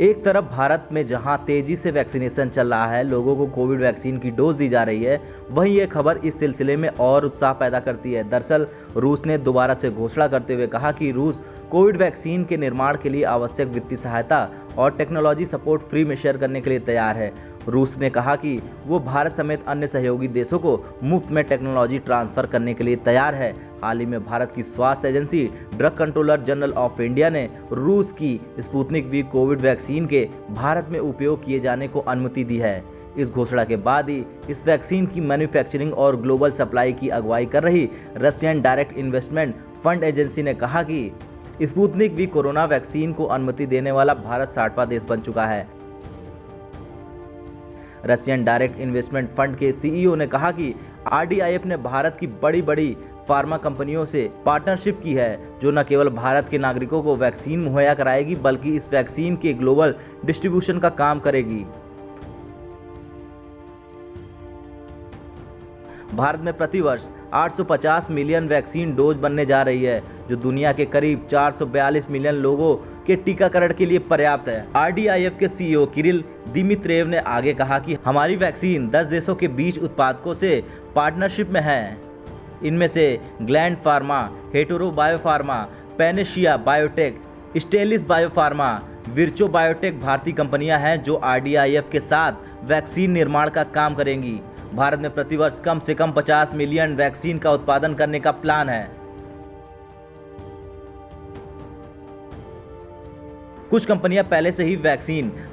एक तरफ भारत में जहां तेजी से वैक्सीनेशन चल रहा है, लोगों को कोविड वैक्सीन की डोज दी जा रही है, वहीं ये खबर इस सिलसिले में और उत्साह पैदा करती है। दरअसल रूस ने दोबारा से घोषणा करते हुए कहा कि रूस कोविड वैक्सीन के निर्माण के लिए आवश्यक वित्तीय सहायता और टेक्नोलॉजी सपोर्ट फ्री में शेयर करने के लिए तैयार है। रूस ने कहा कि वो भारत समेत अन्य सहयोगी देशों को मुफ्त में टेक्नोलॉजी ट्रांसफर करने के लिए तैयार है। हाल ही में भारत की स्वास्थ्य agency drug controller general of India ने रूस की स्पुतनिक वी कोविड वैक्सीन के भारत में उपयोग किए जाने को अनुमति दी है। इस घोषणा के बाद ही इस वैक्सीन की मैन्युफैक्चरिंग और ग्लोबल सप्लाई की अगुवाई कर रही Russian direct investment fund agency ने कहा कि स्पुतनिक वी कोरोना वैक्सीन को अनुमति देने वाला भारत 60वां देश बन चुका है। रशियन डायरेक्ट इन्वेस्टमेंट फंड के सीईओ ने कहा कि आरडीआईएफ ने भारत की बड़ी फार्मा कंपनियों से पार्टनरशिप की है, जो न केवल भारत के नागरिकों को वैक्सीन मुहैया कराएगी बल्कि इस वैक्सीन के ग्लोबल डिस्ट्रीब्यूशन का काम करेगी। भारत में प्रतिवर्ष 850 मिलियन वैक्सीन डोज बनने जा रही है, जो दुनिया के करीब 442 मिलियन लोगों के टीकाकरण के लिए पर्याप्त है। आरडीआईएफ के सीईओ किरिल दिमित्रेव ने आगे कहा कि हमारी वैक्सीन 10 देशों के बीच उत्पादकों से पार्टनरशिप में है। इनमें से ग्लैंड फार्मा, हेटेरो बायोफार्मा, पैनेशिया बायोटेक, स्टेलिस बायोफार्मा, विर्चो बायोटेक भारतीय कंपनियां हैं जो आरडीआईएफ के साथ वैक्सीन निर्माण का काम करेंगी। भारत में प्रतिवर्ष कम से कम 50 मिलियन वैक्सीन का उत्पादन करने का प्लान है। कुछ कंपनियां पहले से ही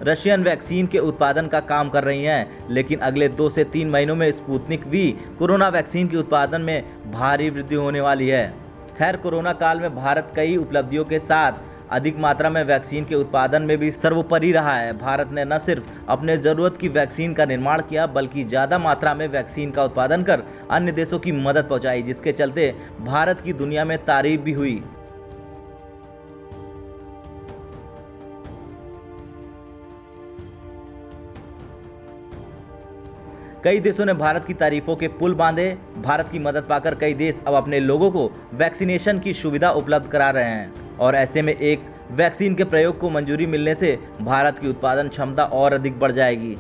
रशियन वैक्सीन के उत्पादन का काम कर रही हैं, लेकिन अगले 2 से 3 महीनों में स्पुतनिक वी कोरोना वैक्सीन के उत्पादन में भारी वृद्धि होने वाली है। खैर, कोरोना काल में भारत कई उपलब्धियों के साथ अधिक मात्रा में वैक्सीन के उत्पादन में भी सर्वोपरि रहा है। भारत ने न सिर्फ अपने ज़रूरत की वैक्सीन का निर्माण किया, बल्कि ज़्यादा मात्रा में वैक्सीन का उत्पादन कर अन्य देशों की मदद पहुंचाई, जिसके चलते भारत की दुनिया में तारीफ भी हुई। कई देशों ने भारत की तारीफों के पुल बांधे। भारत की मदद पाकर कई देश अब अपने लोगों को वैक्सीनेशन की सुविधा उपलब्ध करा रहे हैं, और ऐसे में एक वैक्सीन के प्रयोग को मंजूरी मिलने से भारत की उत्पादन क्षमता और अधिक बढ़ जाएगी।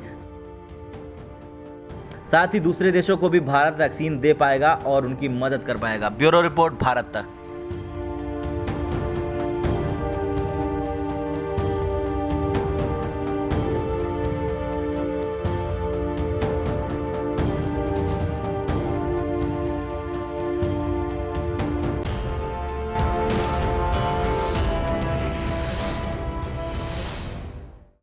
साथ ही दूसरे देशों को भी भारत वैक्सीन दे पाएगा और उनकी मदद कर पाएगा। ब्यूरो रिपोर्ट, भारत तक।